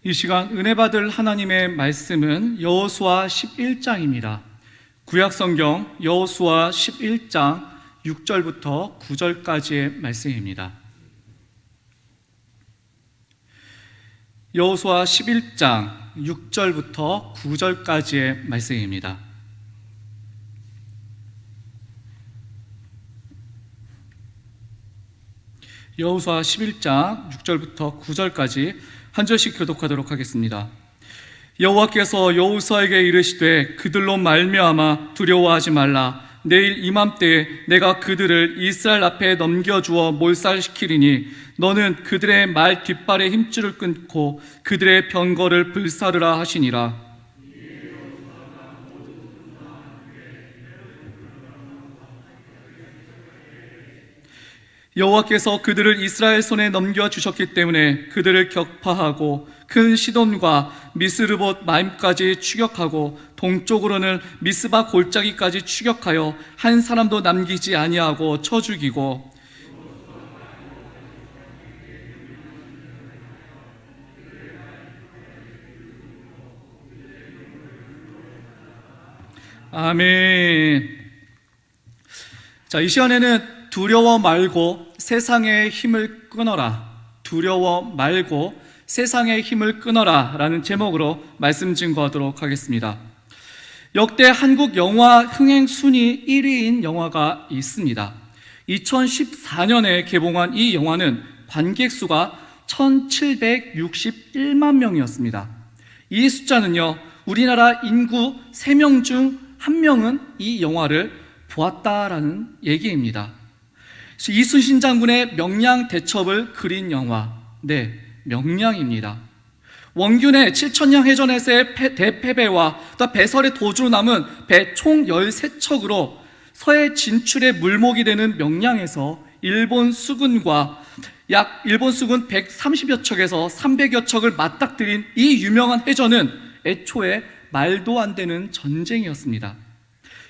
이 시간 은혜 받을 하나님의 말씀은 여호수아 11장입니다. 구약성경 여호수아 11장 6절부터 9절까지의 말씀입니다. 여호수아 11장 6절부터 9절까지의 말씀입니다. 여호수아 11장 6절부터 9절까지 한 절씩 교독하도록 하겠습니다. 여호와께서 여호수아에게 이르시되 그들로 말미암아 두려워하지 말라. 내일 이맘때에 내가 그들을 이스라엘 앞에 넘겨주어 몰살시키리니 너는 그들의 말 뒷발의 힘줄을 끊고 그들의 병거를 불사르라 하시니라. 여호와께서 그들을 이스라엘 손에 넘겨주셨기 때문에 그들을 격파하고 큰 시돈과 미스르봇 마임까지 추격하고 동쪽으로는 미스바 골짜기까지 추격하여 한 사람도 남기지 아니하고 쳐 죽이고 아멘. 자, 이 시간에는 두려워 말고 세상의 힘을 끊어라. 두려워 말고 세상의 힘을 끊어라 라는 제목으로 말씀 증거하도록 하겠습니다. 역대 한국 영화 흥행 순위 1위인 영화가 있습니다. 2014년에 개봉한 이 영화는 관객 수가 1761만 명이었습니다. 이 숫자는요, 우리나라 인구 3명 중 1명은 이 영화를 보았다라는 얘기입니다. 이순신 장군의 명량대첩을 그린 영화, 명량입니다. 원균의 7천량 해전에서의 대패배와 또 배설의 도주로 남은 배 총 13척으로 서해 진출의 물목이 되는 명량에서 일본 수군과 일본 수군 130여 척에서 300여 척을 맞닥뜨린 이 유명한 해전은 애초에 말도 안 되는 전쟁이었습니다.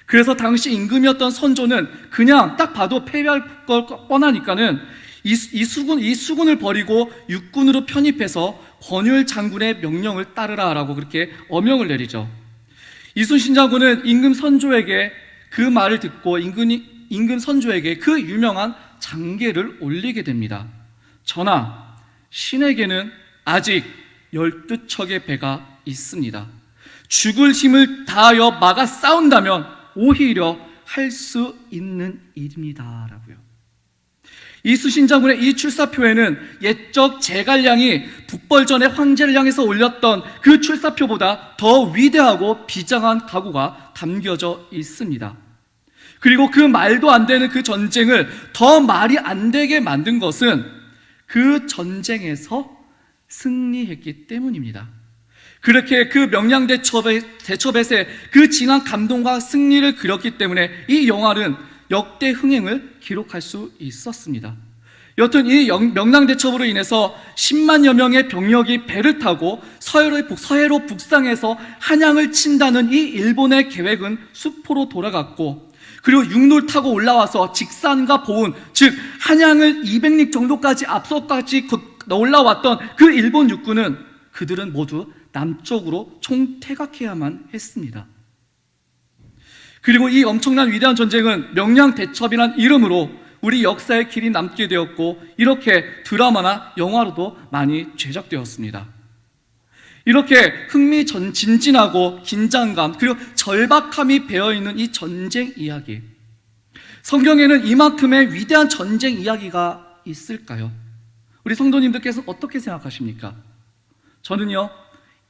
그래서 당시 임금이었던 선조는 그냥 딱 봐도 패배할 걸 뻔하니까는 이 수군을 버리고 육군으로 편입해서 권율 장군의 명령을 따르라라고 그렇게 어명을 내리죠. 이순신 장군은 임금 선조에게 그 말을 듣고 임금 선조에게 그 유명한 장계를 올리게 됩니다. 전하, 신에게는 아직 12척의 배가 있습니다. 죽을 힘을 다하여 막아 싸운다면 오히려 할 수 있는 일입니다 라고요. 이순신 장군의 이 출사표에는 옛적 제갈량이 북벌전의 황제를 향해서 올렸던 그 출사표보다 더 위대하고 비장한 각오가 담겨져 있습니다. 그리고 그 말도 안 되는 그 전쟁을 더 말이 안 되게 만든 것은 그 전쟁에서 승리했기 때문입니다. 그렇게 그 명량대첩에서의 그 진한 감동과 승리를 그렸기 때문에 이 영화는 역대 흥행을 기록할 수 있었습니다. 여튼 이 명량대첩으로 인해서 10만여 명의 병력이 배를 타고 서해로 북상해서 한양을 친다는 이 일본의 계획은 수포로 돌아갔고, 그리고 육로를 타고 올라와서 직산과 보은, 즉 한양을 200리 정도까지 앞서까지 올라왔던 그 일본 육군은 그들은 모두 남쪽으로 총퇴각해야만 했습니다. 그리고 이 엄청난 위대한 전쟁은 명량대첩이란 이름으로 우리 역사의 길이 남게 되었고, 이렇게 드라마나 영화로도 많이 제작되었습니다. 이렇게 흥미진진하고 긴장감 그리고 절박함이 배어있는 이 전쟁 이야기, 성경에는 이만큼의 위대한 전쟁 이야기가 있을까요? 우리 성도님들께서 어떻게 생각하십니까? 저는요,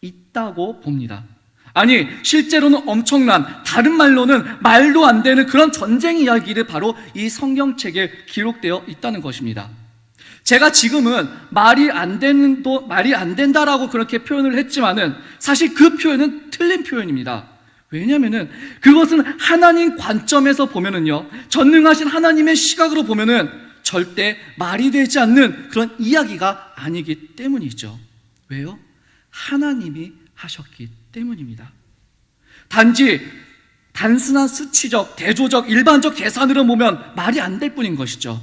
있다고 봅니다. 아니, 실제로는 엄청난, 다른 말로는 말도 안 되는 그런 전쟁 이야기를 바로 이 성경책에 기록되어 있다는 것입니다. 제가 지금은 말이 안 된다라고 그렇게 표현을 했지만은 사실 그 표현은 틀린 표현입니다. 왜냐면은 그것은 하나님 관점에서 보면은요, 전능하신 하나님의 시각으로 보면은 절대 말이 되지 않는 그런 이야기가 아니기 때문이죠. 왜요? 하나님이 하셨기 때문입니다. 단지 단순한 수치적, 대조적, 일반적 계산으로 보면 말이 안 될 뿐인 것이죠.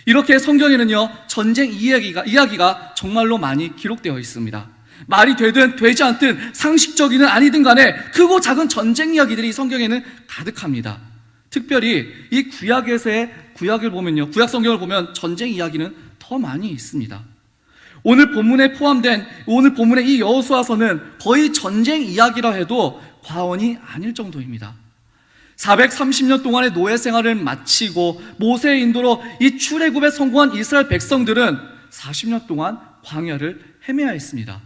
이렇게 성경에는요, 전쟁 이야기가 정말로 많이 기록되어 있습니다. 말이 되든 되지 않든 상식적이든 아니든 간에 크고 작은 전쟁 이야기들이 성경에는 가득합니다. 특별히 이 구약을 보면요, 구약 성경을 보면 전쟁 이야기는 더 많이 있습니다. 오늘 본문에 포함된 오늘 본문의 이 여호수아서는 거의 전쟁 이야기라 해도 과언이 아닐 정도입니다. 430년 동안의 노예 생활을 마치고 모세의 인도로 이 출애굽에 성공한 이스라엘 백성들은 40년 동안 광야를 헤매야 했습니다.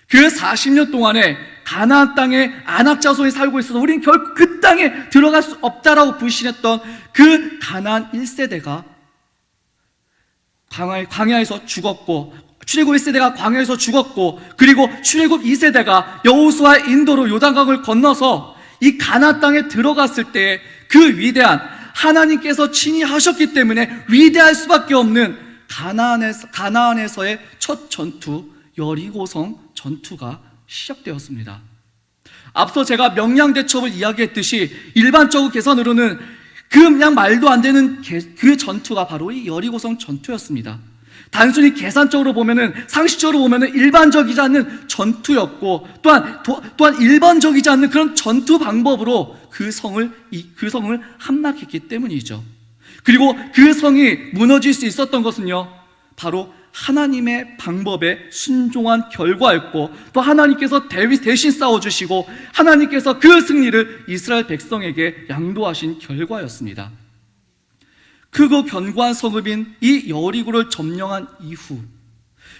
그 40년 동안에 가나안 땅에 아낙 자손이 살고 있어서 우린 결코 그 땅에 들어갈 수 없다라고 불신했던 그 가나안 1세대가 광야에서 죽었고, 출애굽 1세대가 광야에서 죽었고, 그리고 출애굽 2세대가 여호수아의 인도로 요단강을 건너서 이 가나안 땅에 들어갔을 때 그 위대한 하나님께서 친히 하셨기 때문에 위대할 수밖에 없는 가나안에서의 첫 전투, 여리고성 전투가 시작되었습니다. 앞서 제가 명량대첩을 이야기했듯이 일반적으로 계산으로는 그냥 말도 안 되는 그 전투가 바로 이 여리고성 전투였습니다. 단순히 계산적으로 보면은, 상식적으로 보면은 일반적이지 않는 전투였고, 또한 일반적이지 않는 그런 전투 방법으로 그 성을 함락했기 때문이죠. 그리고 그 성이 무너질 수 있었던 것은요, 바로 하나님의 방법에 순종한 결과였고, 또 하나님께서 대신 싸워주시고 하나님께서 그 승리를 이스라엘 백성에게 양도하신 결과였습니다. 크고 견고한 성읍인 이 여리고를 점령한 이후,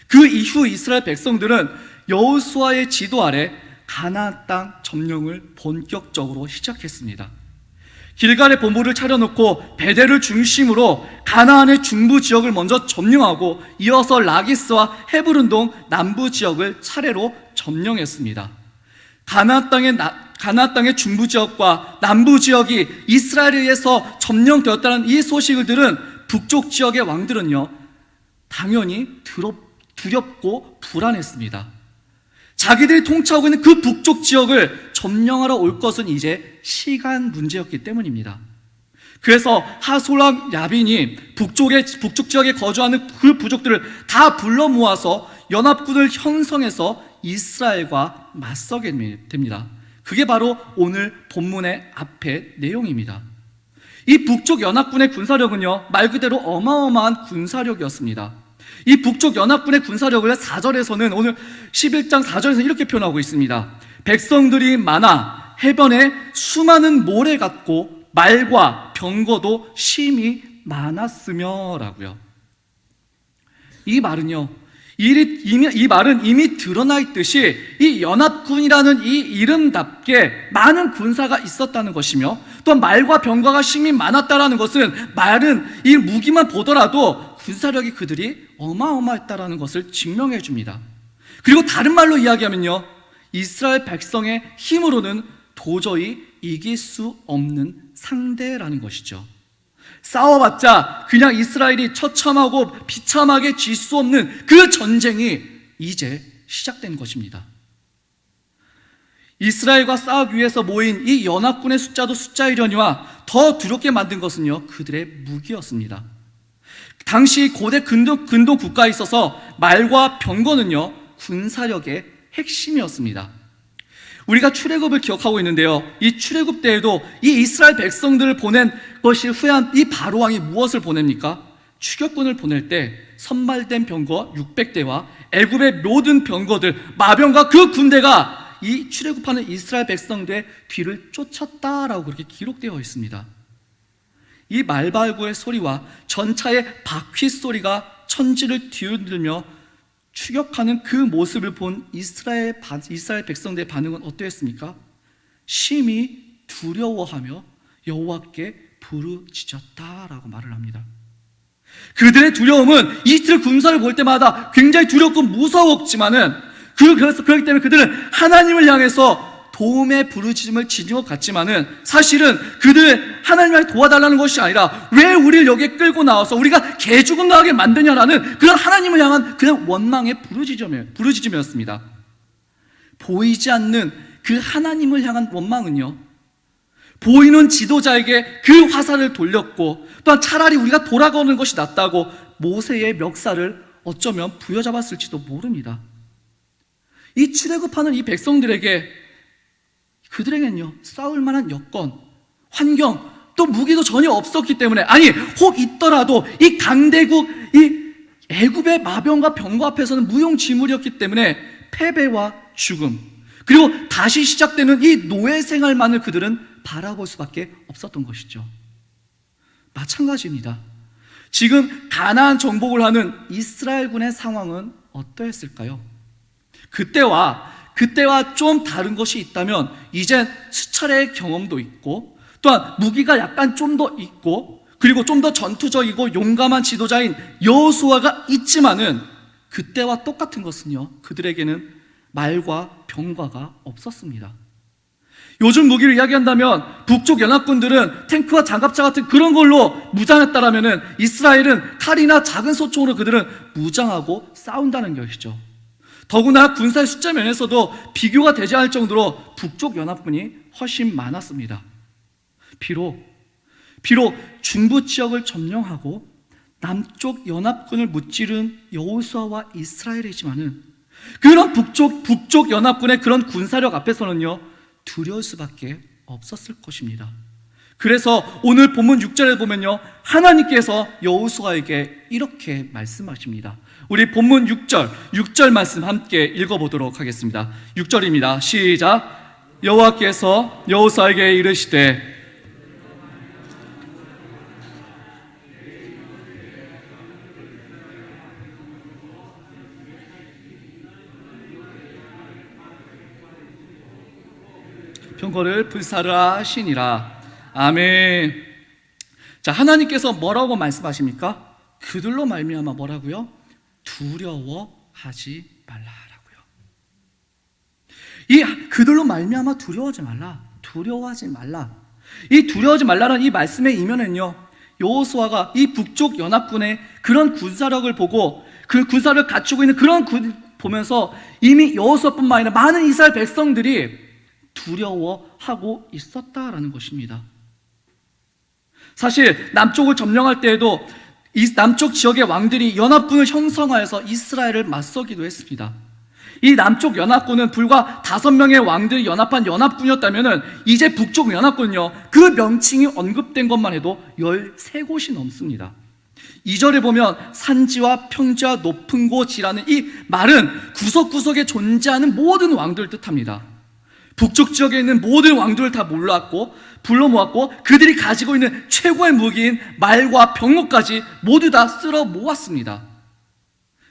그 이후 이스라엘 백성들은 여호수아의 지도 아래 가나안 땅 점령을 본격적으로 시작했습니다. 길갈에 본부를 차려놓고 베델을 중심으로 가나안의 중부 지역을 먼저 점령하고, 이어서 라기스와 헤브론동 남부 지역을 차례로 점령했습니다. 가나안 땅의 중부 지역과 남부 지역이 이스라엘에 의해서 점령되었다는 이 소식을 들은 북쪽 지역의 왕들은요, 당연히 두렵고 불안했습니다. 자기들이 통치하고 있는 그 북쪽 지역을 점령하러 올 것은 이제 시간 문제였기 때문입니다. 그래서 하솔랑 야빈이 북쪽 지역에 거주하는 그 부족들을 다 불러 모아서 연합군을 형성해서 이스라엘과 맞서게 됩니다. 그게 바로 오늘 본문의 앞의 내용입니다. 이 북쪽 연합군의 군사력은요, 말 그대로 어마어마한 군사력이었습니다. 이 북쪽 연합군의 군사력을 4절에서는, 오늘 11장 4절에서는 이렇게 표현하고 있습니다. 백성들이 많아 해변에 수많은 모래 같고 말과 병거도 심히 많았으며 라고요. 이 말은 이미 드러나 있듯이 이 연합군이라는 이 이름답게 많은 군사가 있었다는 것이며, 또 말과 병거가 심히 많았다라는 것은 말은 이 무기만 보더라도 군사력이 그들이 어마어마했다라는 것을 증명해 줍니다. 그리고 다른 말로 이야기하면요, 이스라엘 백성의 힘으로는 도저히 이길 수 없는 상대라는 것이죠. 싸워봤자 그냥 이스라엘이 처참하고 비참하게 질 수 없는 그 전쟁이 이제 시작된 것입니다. 이스라엘과 싸우기 위해서 모인 이 연합군의 숫자도 숫자이려니와 더 두렵게 만든 것은요, 그들의 무기였습니다. 당시 고대 근동 국가에 있어서 말과 병거는요, 군사력의 핵심이었습니다. 우리가 출애굽을 기억하고 있는데요, 이 출애굽 때에도 이 이스라엘 백성들을 보낸 것이 후회한 이 바로 왕이 무엇을 보냅니까? 추격군을 보낼 때 선발된 병거 600대와 애굽의 모든 병거들, 마병과 그 군대가 이 출애굽하는 이스라엘 백성들의 뒤를 쫓았다라고 그렇게 기록되어 있습니다. 이 말발구의 소리와 전차의 바퀴 소리가 천지를 뒤흔들며 추격하는 그 모습을 본 이스라엘 백성들의 반응은 어떠했습니까? 심히 두려워하며 여호와께 부르짖었다라고 말을 합니다. 그들의 두려움은 이스라엘 군사를 볼 때마다 굉장히 두렵고 무서웠지만은, 그렇기 때문에 그들은 하나님을 향해서 도움의 부르짖음을 지닌 것 같지만은, 사실은 그들 하나님을 도와달라는 것이 아니라 왜 우리를 여기에 끌고 나와서 우리가 개죽음 나게 만드냐라는 그런 하나님을 향한 그냥 원망의 부르짖음이었습니다. 보이지 않는 그 하나님을 향한 원망은요, 보이는 지도자에게 그 화살을 돌렸고, 또한 차라리 우리가 돌아가는 것이 낫다고 모세의 멱살을 어쩌면 부여잡았을지도 모릅니다. 이 출애굽하는 이 백성들에게, 그들에게는요, 싸울 만한 여건, 환경, 또 무기도 전혀 없었기 때문에, 아니 혹 있더라도 이 강대국, 이 애굽의 마병과 병거 앞에서는 무용지물이었기 때문에 패배와 죽음, 그리고 다시 시작되는 이 노예 생활만을 그들은 바라볼 수밖에 없었던 것이죠. 마찬가지입니다. 지금 가나안 정복을 하는 이스라엘군의 상황은 어떠했을까요? 그때와 좀 다른 것이 있다면, 이젠 수차례의 경험도 있고, 또한 무기가 약간 좀 더 있고, 그리고 좀 더 전투적이고 용감한 지도자인 여호수아가 있지만은, 그때와 똑같은 것은요, 그들에게는 말과 병과가 없었습니다. 요즘 무기를 이야기한다면 북쪽 연합군들은 탱크와 장갑차 같은 그런 걸로 무장했다라면은, 이스라엘은 칼이나 작은 소총으로 그들은 무장하고 싸운다는 것이죠. 더구나 군사의 숫자 면에서도 비교가 되지 않을 정도로 북쪽 연합군이 훨씬 많았습니다. 비록 중부 지역을 점령하고 남쪽 연합군을 무찌른 여호수아와 이스라엘이지만은, 그런 북쪽 연합군의 그런 군사력 앞에서는요, 두려울 수밖에 없었을 것입니다. 그래서 오늘 본문 6절에 보면요, 하나님께서 여호수아에게 이렇게 말씀하십니다. 우리 본문 6절 말씀 함께 읽어보도록 하겠습니다. 6절입니다. 시작. 여호와께서 여호수아에게 이르시되, 병거를 불사르하시니라. 아멘. 자, 하나님께서 뭐라고 말씀하십니까? 그들로 말미암아 뭐라고요? 두려워하지 말라라고요. 이 그들로 말미암아 두려워하지 말라. 이 두려워하지 말라는 이 말씀의 이면은요, 여호수아가 이 북쪽 연합군의 그런 군사력을 보고, 그 군사를 갖추고 있는 그런 보면서 이미 여호수아뿐만 아니라 많은 이스라엘 백성들이 두려워하고 있었다라는 것입니다. 사실 남쪽을 점령할 때에도 이 남쪽 지역의 왕들이 연합군을 형성하여서 이스라엘을 맞서기도 했습니다. 이 남쪽 연합군은 불과 5명의 왕들이 연합한 연합군이었다면, 이제 북쪽 연합군은요, 그 명칭이 언급된 것만 해도 13곳이 넘습니다. 2절에 보면 산지와 평지와 높은 곳이라는 이 말은 구석구석에 존재하는 모든 왕들을 뜻합니다. 북쪽 지역에 있는 모든 왕들을 다 불러 모았고 그들이 가지고 있는 최고의 무기인 말과 병거까지 모두 다 쓸어 모았습니다.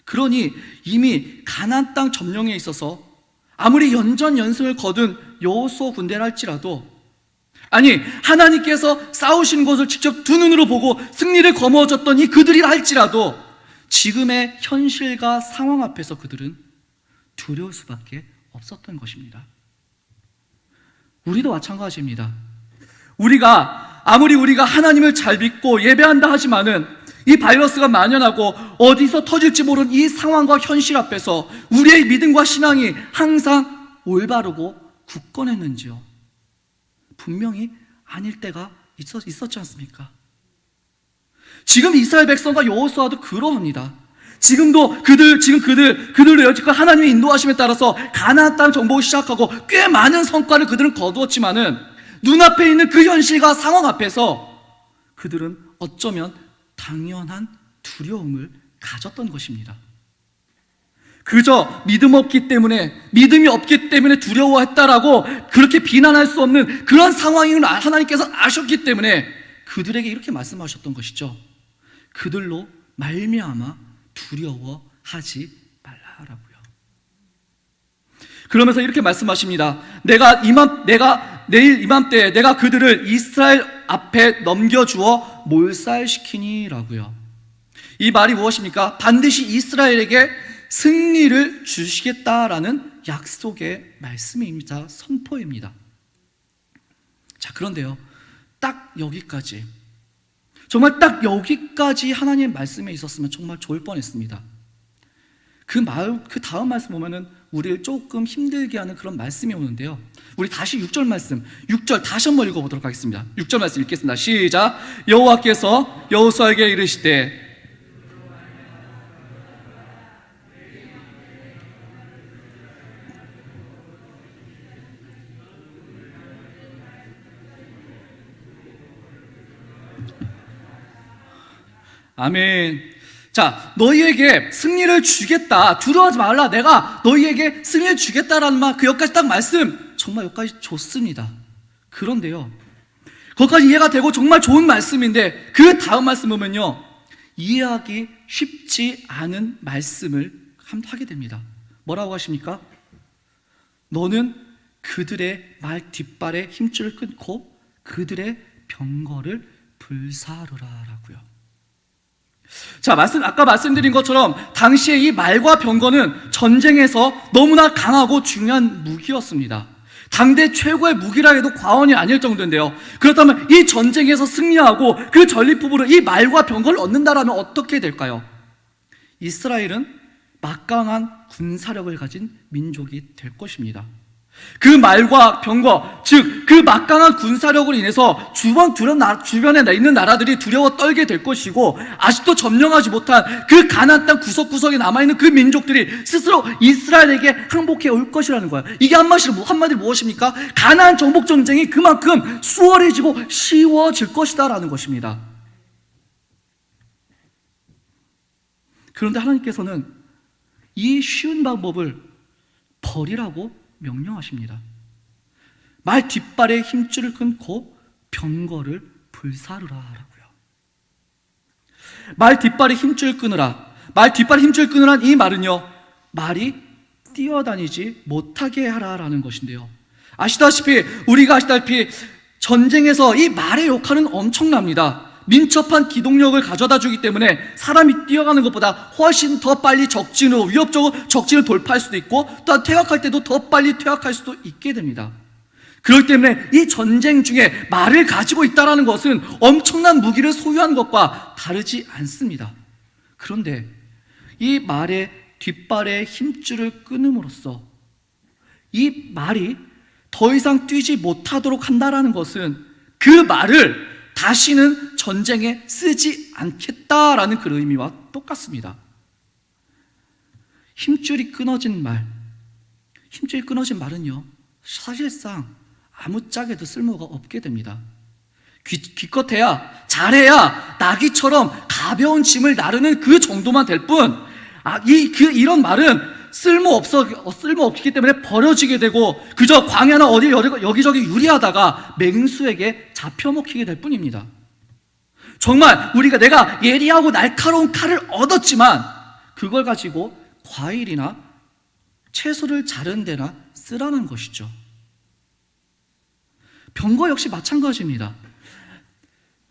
그러니 이미 가나안 땅 점령에 있어서 아무리 연전연승을 거둔 여호수아 군대라 할지라도, 아니 하나님께서 싸우시는 것을 직접 두 눈으로 보고 승리를 거머쥐었던 이 그들이라 할지라도, 지금의 현실과 상황 앞에서 그들은 두려울 수밖에 없었던 것입니다. 우리도 마찬가지입니다. 아무리 우리가 하나님을 잘 믿고 예배한다 하지만은, 이 바이러스가 만연하고 어디서 터질지 모르는 이 상황과 현실 앞에서 우리의 믿음과 신앙이 항상 올바르고 굳건했는지요? 분명히 아닐 때가 있었지 않습니까? 지금 이스라엘 백성과 여호수아도 그러합니다. 지금도 그들도 여지껏 하나님의 인도하심에 따라서 가나안 땅 정복을 시작하고 꽤 많은 성과를 그들은 거두었지만은, 눈앞에 있는 그 현실과 상황 앞에서 그들은 어쩌면 당연한 두려움을 가졌던 것입니다. 그저 믿음이 없기 때문에 두려워했다라고 그렇게 비난할 수 없는 그런 상황임을 하나님께서 아셨기 때문에 그들에게 이렇게 말씀하셨던 것이죠. 그들로 말미암아 두려워하지 말라라고요. 그러면서 이렇게 말씀하십니다. 내가 내일 이맘때에 내가 그들을 이스라엘 앞에 넘겨주어 몰살시키니라고요. 이 말이 무엇입니까? 반드시 이스라엘에게 승리를 주시겠다라는 약속의 말씀입니다. 선포입니다. 자, 그런데요, 정말 딱 여기까지 하나님의 말씀에 있었으면 정말 좋을 뻔했습니다. 그 다음 말씀 보면은 우리를 조금 힘들게 하는 그런 말씀이 오는데요. 우리 다시 6절 말씀, 6절 다시 한번 읽어보도록 하겠습니다. 6절 말씀 읽겠습니다. 시작. 여호와께서 여호수아에게 이르시되 아멘. 자, 너희에게 승리를 주겠다. 두려워하지 말라. 내가 너희에게 승리를 주겠다라는 말, 그 여기까지 딱 말씀, 정말 여기까지 좋습니다. 그런데요, 거기까지 이해가 되고 정말 좋은 말씀인데 그 다음 말씀 보면요, 이해하기 쉽지 않은 말씀을 하게 됩니다. 뭐라고 하십니까? 너는 그들의 말 뒷발에 힘줄을 끊고 그들의 병거를 불사르라 라고요. 자, 아까 말씀드린 것처럼 당시에 이 말과 병거는 전쟁에서 너무나 강하고 중요한 무기였습니다. 당대 최고의 무기라 해도 과언이 아닐 정도인데요. 그렇다면 이 전쟁에서 승리하고 그 전리품으로 이 말과 병거를 얻는다라면 어떻게 될까요? 이스라엘은 막강한 군사력을 가진 민족이 될 것입니다. 그 말과 병거, 즉 그 막강한 군사력으로 인해서 주변에 있는 나라들이 두려워 떨게 될 것이고, 아직도 점령하지 못한 그 가나안 땅 구석구석에 남아있는 그 민족들이 스스로 이스라엘에게 항복해 올 것이라는 거예요. 이게 한마디로 무엇입니까? 가나안 정복 전쟁이 그만큼 수월해지고 쉬워질 것이다 라는 것입니다. 그런데 하나님께서는 이 쉬운 방법을 버리라고 명령하십니다. 말 뒷발에 힘줄을 끊고 병거를 불사르라 라고요. 말 뒷발에 힘줄 끊으라. 말 뒷발에 힘줄 끊으란 이 말은요, 말이 뛰어다니지 못하게 하라라는 것인데요. 우리가 아시다시피 전쟁에서 이 말의 역할은 엄청납니다. 민첩한 기동력을 가져다 주기 때문에 사람이 뛰어가는 것보다 훨씬 더 빨리 위협적으로 적진을 돌파할 수도 있고, 또한 퇴각할 때도 더 빨리 퇴각할 수도 있게 됩니다. 그렇기 때문에 이 전쟁 중에 말을 가지고 있다는 것은 엄청난 무기를 소유한 것과 다르지 않습니다. 그런데 이 말의 뒷발에 힘줄을 끊음으로써 이 말이 더 이상 뛰지 못하도록 한다는 것은 그 말을 다시는 전쟁에 쓰지 않겠다라는 그 의미와 똑같습니다. 힘줄이 끊어진 말은요, 사실상 아무짝에도 쓸모가 없게 됩니다. 기껏해야, 잘해야 나귀처럼 가벼운 짐을 나르는 그 정도만 될 뿐, 이런 말은 쓸모없기 때문에 버려지게 되고 그저 광야나 어디 여기저기 유리하다가 맹수에게 잡혀먹히게 될 뿐입니다. 정말 내가 예리하고 날카로운 칼을 얻었지만 그걸 가지고 과일이나 채소를 자른 데나 쓰라는 것이죠. 병거 역시 마찬가지입니다.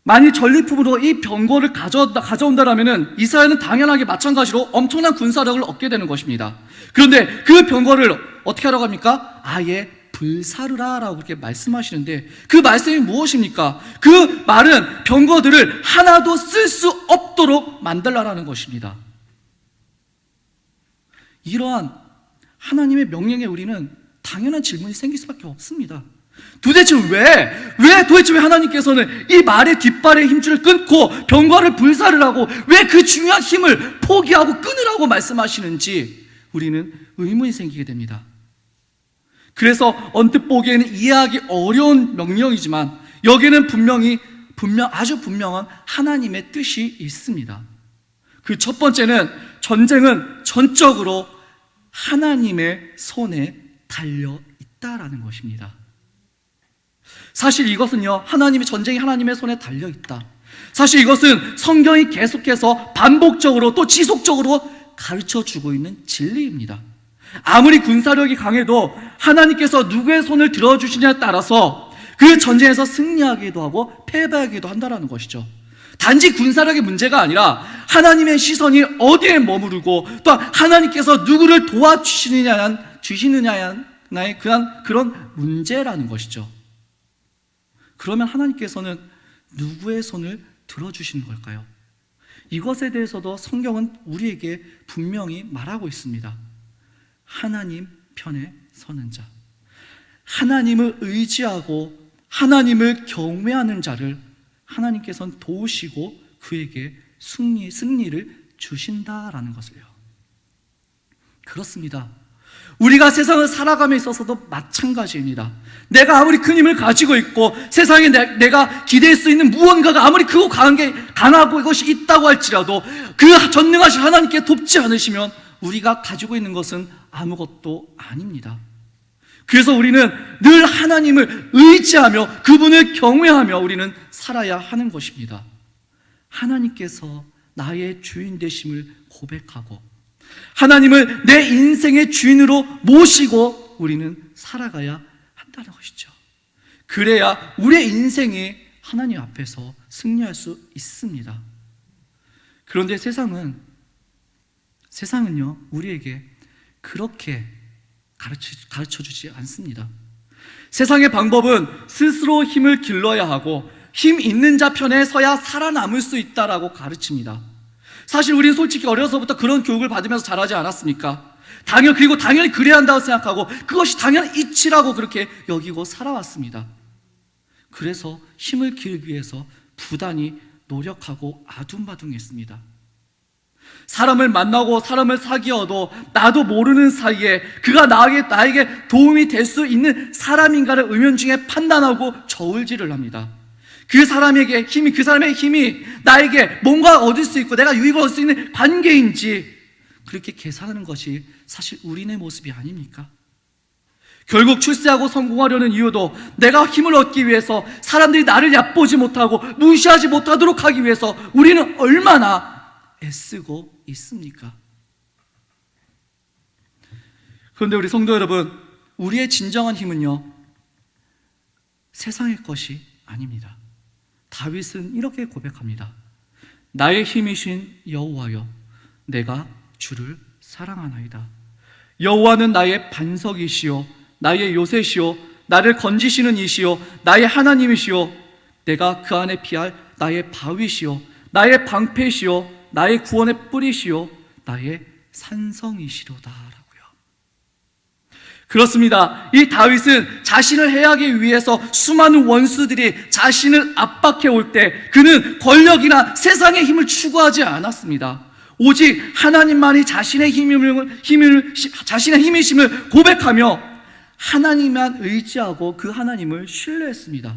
만일 전리품으로 이 병거를 가져온다면 이스라엘은 당연하게 마찬가지로 엄청난 군사력을 얻게 되는 것입니다. 그런데 그 병거를 어떻게 하라고 합니까? 아예 불사르라 라고 그렇게 말씀하시는데, 그 말씀이 무엇입니까? 그 말은 병거들을 하나도 쓸 수 없도록 만들라라는 것입니다. 이러한 하나님의 명령에 우리는 당연한 질문이 생길 수밖에 없습니다. 도대체 왜 하나님께서는 이 말의 뒷발의 힘줄을 끊고 병거를 불사르라고, 왜 그 중요한 힘을 포기하고 끊으라고 말씀하시는지 우리는 의문이 생기게 됩니다. 그래서 언뜻 보기에는 이해하기 어려운 명령이지만 여기에는 아주 분명한 하나님의 뜻이 있습니다. 그 첫 번째는 전쟁은 전적으로 하나님의 손에 달려 있다라는 것입니다. 사실 이것은요, 전쟁이 하나님의 손에 달려 있다. 사실 이것은 성경이 계속해서 반복적으로 또 지속적으로 가르쳐 주고 있는 진리입니다. 아무리 군사력이 강해도 하나님께서 누구의 손을 들어주시냐에 따라서 그 전쟁에서 승리하기도 하고 패배하기도 한다는 것이죠. 단지 군사력의 문제가 아니라 하나님의 시선이 어디에 머무르고 또 하나님께서 누구를 도와주시느냐의 그런 문제라는 것이죠. 그러면 하나님께서는 누구의 손을 들어주시는 걸까요? 이것에 대해서도 성경은 우리에게 분명히 말하고 있습니다. 하나님 편에 서는 자, 하나님을 의지하고 하나님을 경외하는 자를 하나님께서는 도우시고 그에게 승리를 주신다라는 것을요. 그렇습니다. 우리가 세상을 살아감에 있어서도 마찬가지입니다. 내가 아무리 큰 힘을 가지고 있고 세상에 내가 기댈 수 있는 무언가가 아무리 크고 강하고 이것이 있다고 할지라도 그 전능하신 하나님께 돕지 않으시면 우리가 가지고 있는 것은 아무것도 아닙니다. 그래서 우리는 늘 하나님을 의지하며 그분을 경외하며 우리는 살아야 하는 것입니다. 하나님께서 나의 주인 되심을 고백하고 하나님을 내 인생의 주인으로 모시고 우리는 살아가야 한다는 것이죠. 그래야 우리의 인생이 하나님 앞에서 승리할 수 있습니다. 그런데 세상은요 우리에게 그렇게 가르쳐주지 않습니다. 세상의 방법은 스스로 힘을 길러야 하고 힘 있는 자 편에 서야 살아남을 수 있다라고 가르칩니다. 사실 우리는 솔직히 어려서부터 그런 교육을 받으면서 자라지 않았습니까? 그리고 당연히 그래야 한다고 생각하고 그것이 당연한 이치라고 그렇게 여기고 살아왔습니다. 그래서 힘을 기르기 위해서 부단히 노력하고 아둥바둥했습니다. 사람을 만나고 사람을 사귀어도 나도 모르는 사이에 그가 나에게 도움이 될 수 있는 사람인가를 은연중에 판단하고 저울질을 합니다. 그 사람의 힘이 나에게 뭔가 얻을 수 있고 내가 유익을 얻을 수 있는 관계인지 그렇게 계산하는 것이 사실 우리의 모습이 아닙니까? 결국 출세하고 성공하려는 이유도 내가 힘을 얻기 위해서 사람들이 나를 얕보지 못하고 무시하지 못하도록 하기 위해서 우리는 얼마나 애쓰고 있습니까? 그런데 우리 성도 여러분, 우리의 진정한 힘은요 세상의 것이 아닙니다. 다윗은 이렇게 고백합니다. 나의 힘이신 여호와여, 내가 주를 사랑하나이다. 여호와는 나의 반석이시요 나의 요새시요 나를 건지시는 이시요 나의 하나님이시요 내가 그 안에 피할 나의 바위시요 나의 방패시요 나의 구원의 뿌리시요 나의 산성이시로다. 그렇습니다. 이 다윗은 자신을 해하기 위해서 수많은 원수들이 자신을 압박해 올 때 그는 권력이나 세상의 힘을 추구하지 않았습니다. 오직 하나님만이 자신의 힘이심을 고백하며 하나님만 의지하고 그 하나님을 신뢰했습니다.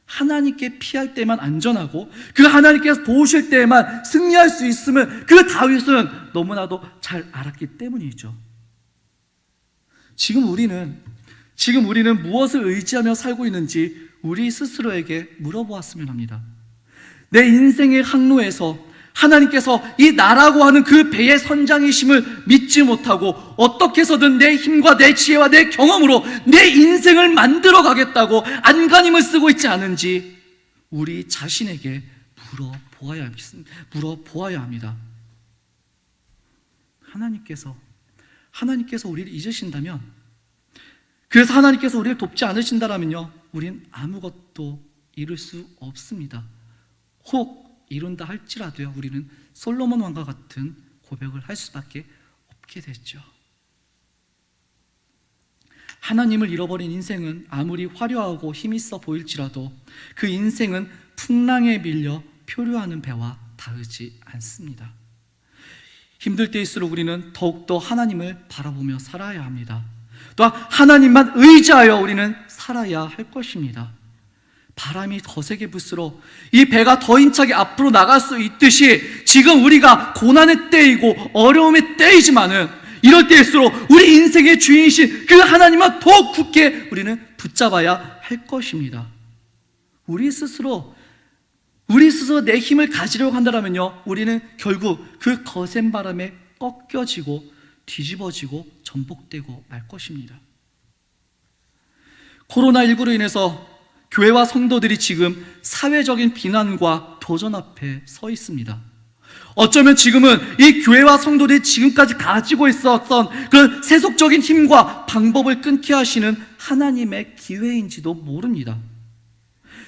하나님께 피할 때만 안전하고 그 하나님께서 도우실 때에만 승리할 수 있음을 그 다윗은 너무나도 잘 알았기 때문이죠. 지금 우리는 무엇을 의지하며 살고 있는지 우리 스스로에게 물어보았으면 합니다. 내 인생의 항로에서 하나님께서 이 나라고 하는 그 배의 선장이심을 믿지 못하고 어떻게 해서든 내 힘과 내 지혜와 내 경험으로 내 인생을 만들어 가겠다고 안간힘을 쓰고 있지 않은지 우리 자신에게 물어보아야 합니다. 하나님께서 우리를 잊으신다면, 그래서 하나님께서 우리를 돕지 않으신다면요 우린 아무것도 이룰 수 없습니다. 혹 이룬다 할지라도요 우리는 솔로몬 왕과 같은 고백을 할 수밖에 없게 됐죠. 하나님을 잃어버린 인생은 아무리 화려하고 힘있어 보일지라도 그 인생은 풍랑에 밀려 표류하는 배와 다르지 않습니다. 힘들 때일수록 우리는 더욱더 하나님을 바라보며 살아야 합니다. 또한 하나님만 의지하여 우리는 살아야 할 것입니다. 바람이 거세게 불수록 이 배가 더 힘차게 앞으로 나갈 수 있듯이 지금 우리가 고난의 때이고 어려움의 때이지만은 이럴 때일수록 우리 인생의 주인이신 그 하나님만 더욱 굳게 우리는 붙잡아야 할 것입니다. 우리 스스로 내 힘을 가지려고 한다면요 우리는 결국 그 거센 바람에 꺾여지고 뒤집어지고 전복되고 말 것입니다. 코로나19로 인해서 교회와 성도들이 지금 사회적인 비난과 도전 앞에 서 있습니다. 어쩌면 지금은 이 교회와 성도들이 지금까지 가지고 있었던 그런 세속적인 힘과 방법을 끊게 하시는 하나님의 기회인지도 모릅니다.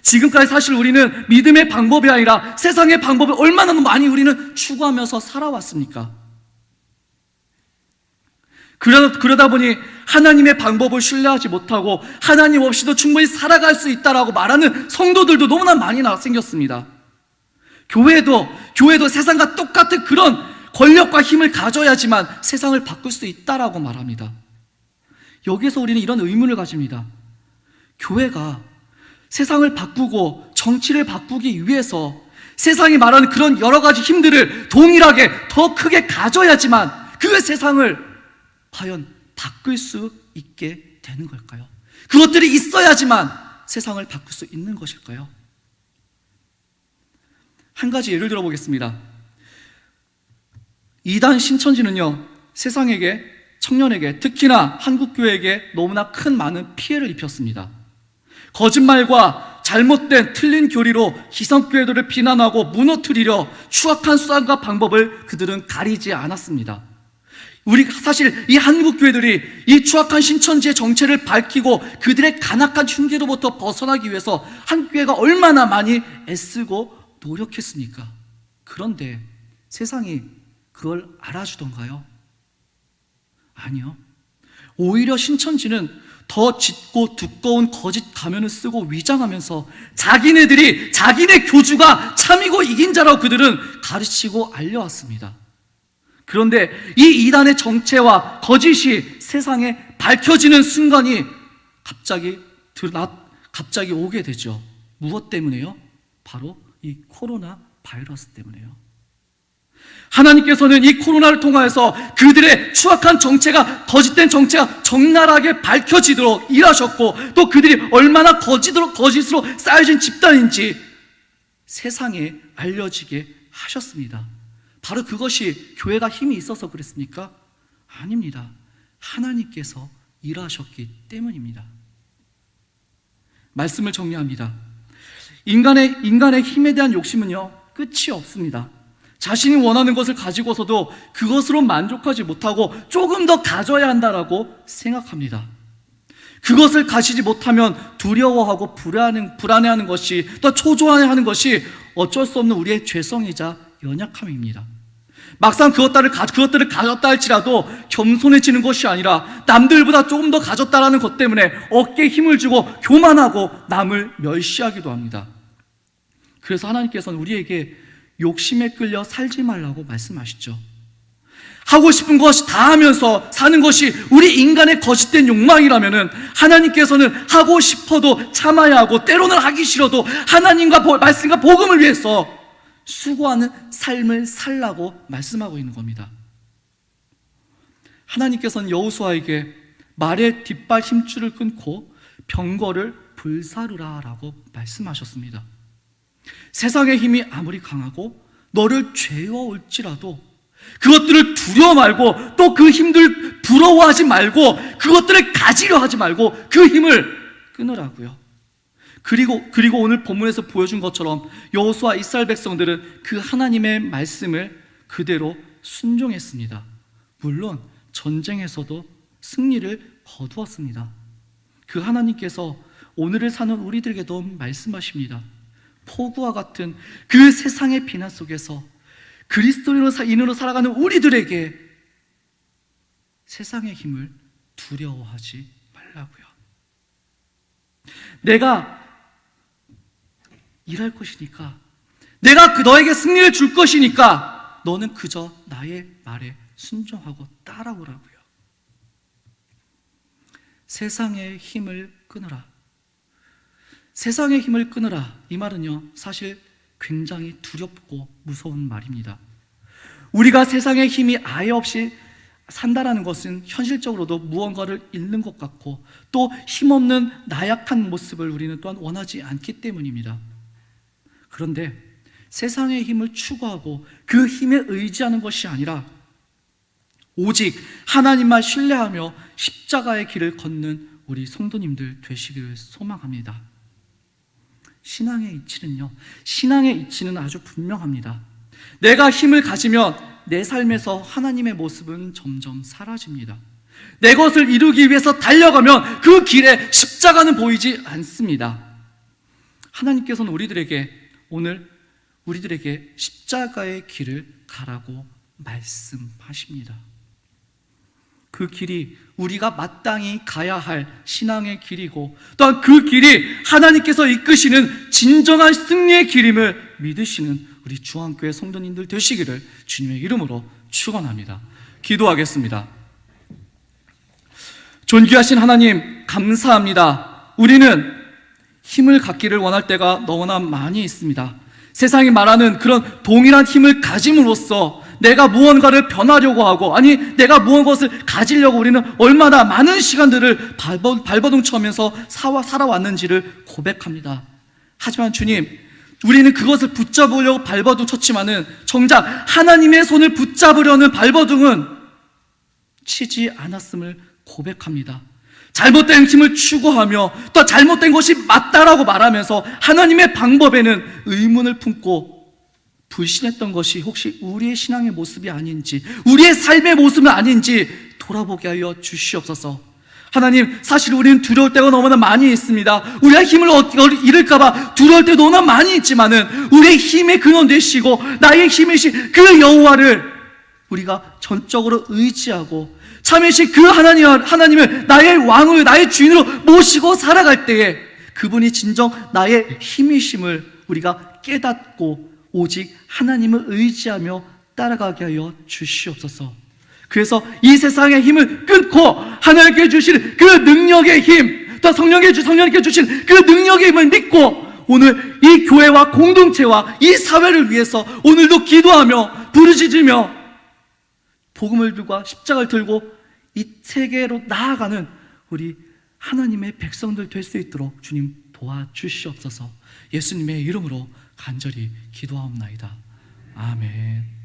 지금까지 사실 우리는 믿음의 방법이 아니라 세상의 방법을 얼마나 많이 우리는 추구하면서 살아왔습니까? 그러다 보니 하나님의 방법을 신뢰하지 못하고 하나님 없이도 충분히 살아갈 수 있다라고 말하는 성도들도 너무나 많이 생겼습니다. 교회도 세상과 똑같은 그런 권력과 힘을 가져야지만 세상을 바꿀 수 있다라고 말합니다. 여기에서 우리는 이런 의문을 가집니다. 교회가 세상을 바꾸고 정치를 바꾸기 위해서 세상이 말하는 그런 여러 가지 힘들을 동일하게 더 크게 가져야지만 그 세상을 과연 바꿀 수 있게 되는 걸까요? 그것들이 있어야지만 세상을 바꿀 수 있는 것일까요? 한 가지 예를 들어보겠습니다. 이단 신천지는요, 세상에게, 청년에게, 특히나 한국교회에게 너무나 많은 피해를 입혔습니다. 거짓말과 잘못된 틀린 교리로 기성교회들을 비난하고 무너뜨리려 추악한 수단과 방법을 그들은 가리지 않았습니다. 사실 이 한국교회들이 이 추악한 신천지의 정체를 밝히고 그들의 간악한 흉기로부터 벗어나기 위해서 한국교회가 얼마나 많이 애쓰고 노력했습니까? 그런데 세상이 그걸 알아주던가요? 아니요. 오히려 신천지는 더 짙고 두꺼운 거짓 가면을 쓰고 위장하면서 자기네 교주가 참이고 이긴 자라고 그들은 가르치고 알려왔습니다. 그런데 이 이단의 정체와 거짓이 세상에 밝혀지는 순간이 갑자기 오게 되죠. 무엇 때문에요? 바로 이 코로나 바이러스 때문에요. 하나님께서는 이 코로나를 통하여서 그들의 추악한 정체가, 거짓된 정체가 적나라하게 밝혀지도록 일하셨고, 또 그들이 얼마나 거짓으로 쌓여진 집단인지 세상에 알려지게 하셨습니다. 바로 그것이 교회가 힘이 있어서 그랬습니까? 아닙니다. 하나님께서 일하셨기 때문입니다. 말씀을 정리합니다. 인간의 힘에 대한 욕심은요, 끝이 없습니다. 자신이 원하는 것을 가지고서도 그것으로 만족하지 못하고 조금 더 가져야 한다라고 생각합니다. 그것을 가지지 못하면 두려워하고 불안해하는 것이, 또 초조해하는 것이 어쩔 수 없는 우리의 죄성이자 연약함입니다. 막상 그것들을 가졌다 할지라도 겸손해지는 것이 아니라 남들보다 조금 더 가졌다라는 것 때문에 어깨에 힘을 주고 교만하고 남을 멸시하기도 합니다. 그래서 하나님께서는 우리에게 욕심에 끌려 살지 말라고 말씀하시죠. 하고 싶은 것이 다 하면서 사는 것이 우리 인간의 거짓된 욕망이라면은 하나님께서는 하고 싶어도 참아야 하고 때로는 하기 싫어도 하나님과 말씀과 복음을 위해서 수고하는 삶을 살라고 말씀하고 있는 겁니다. 하나님께서는 여호수아에게 말의 뒷발 힘줄을 끊고 병거를 불사르라 라고 말씀하셨습니다. 세상의 힘이 아무리 강하고 너를 죄어올지라도 그것들을 두려워 말고, 또 그 힘들 부러워하지 말고, 그것들을 가지려 하지 말고 그 힘을 끊으라고요. 그리고 오늘 본문에서 보여준 것처럼 여호수아 이스라엘 백성들은 그 하나님의 말씀을 그대로 순종했습니다. 물론 전쟁에서도 승리를 거두었습니다. 그 하나님께서 오늘을 사는 우리들에게도 말씀하십니다. 폭우와 같은 그 세상의 비난 속에서 그리스도인으로 살아가는 우리들에게 세상의 힘을 두려워하지 말라고요. 내가 일할 것이니까, 내가 너에게 승리를 줄 것이니까 너는 그저 나의 말에 순종하고 따라오라고요. 세상의 힘을 끊으라. 세상의 힘을 끊으라. 이 말은요, 사실 굉장히 두렵고 무서운 말입니다. 우리가 세상의 힘이 아예 없이 산다라는 것은 현실적으로도 무언가를 잃는 것 같고, 또 힘없는 나약한 모습을 우리는 또한 원하지 않기 때문입니다. 그런데 세상의 힘을 추구하고 그 힘에 의지하는 것이 아니라 오직 하나님만 신뢰하며 십자가의 길을 걷는 우리 성도님들 되시기를 소망합니다. 신앙의 이치는 아주 분명합니다. 내가 힘을 가지면 내 삶에서 하나님의 모습은 점점 사라집니다. 내 것을 이루기 위해서 달려가면 그 길에 십자가는 보이지 않습니다. 하나님께서는 오늘 우리들에게 십자가의 길을 가라고 말씀하십니다. 그 길이 우리가 마땅히 가야 할 신앙의 길이고, 또한 그 길이 하나님께서 이끄시는 진정한 승리의 길임을 믿으시는 우리 중앙교회 성도님들 되시기를 주님의 이름으로 축원합니다. 기도하겠습니다. 존귀하신 하나님, 감사합니다. 우리는 힘을 갖기를 원할 때가 너무나 많이 있습니다. 세상이 말하는 그런 동일한 힘을 가짐으로써 내가 무언가를 변하려고 하고, 아니 내가 무엇을 가지려고 우리는 얼마나 많은 시간들을 발버둥쳐면서 살아왔는지를 고백합니다. 하지만 주님, 우리는 그것을 붙잡으려고 발버둥쳤지만은 정작 하나님의 손을 붙잡으려는 발버둥은 치지 않았음을 고백합니다. 잘못된 힘을 추구하며 또 잘못된 것이 맞다라고 말하면서 하나님의 방법에는 의문을 품고 불신했던 것이 혹시 우리의 신앙의 모습이 아닌지, 우리의 삶의 모습은 아닌지 돌아보게 하여 주시옵소서. 하나님, 사실 우리는 두려울 때가 너무나 많이 있습니다. 우리가 힘을 잃을까봐 두려울 때 너무나 많이 있지만은 우리의 힘의 근원 되시고 나의 힘이신 그 여호와를 우리가 전적으로 의지하고 참이신 그 하나님을 나의 왕을, 나의 주인으로 모시고 살아갈 때에 그분이 진정 나의 힘이심을 우리가 깨닫고 오직 하나님을 의지하며 따라가게 하여 주시옵소서. 그래서 이 세상의 힘을 끊고 하나님께 주시는 그 능력의 힘, 또 성령님께 주신 그 능력의 힘을 믿고 오늘 이 교회와 공동체와 이 사회를 위해서 오늘도 기도하며 부르짖으며 복음을 들고 십자가를 들고 이 세계로 나아가는 우리 하나님의 백성들 될 수 있도록 주님 도와주시옵소서. 예수님의 이름으로 간절히 기도하옵나이다. 아멘.